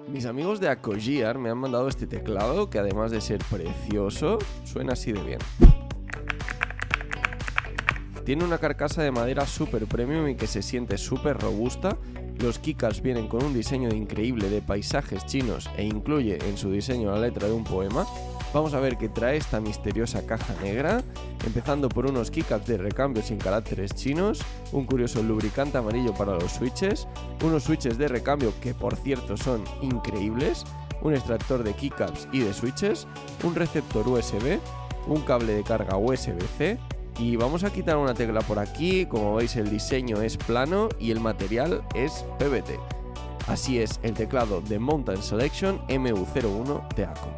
Mis amigos de Acogiar me han mandado este teclado que, además de ser precioso, suena así de bien. Tiene una carcasa de madera super premium y que se siente súper robusta. Los keycaps vienen con un diseño increíble de paisajes chinos e incluye en su diseño la letra de un poema. Vamos a ver qué trae esta misteriosa caja negra, empezando por unos keycaps de recambio sin caracteres chinos, un curioso lubricante amarillo para los switches, unos switches de recambio que por cierto son increíbles, un extractor de keycaps y de switches, un receptor USB, un cable de carga USB-C, y vamos a quitar una tecla por aquí. Como veis, el diseño es plano y el material es PVT. Así es el teclado de Mountain Selection MU01 de Acom.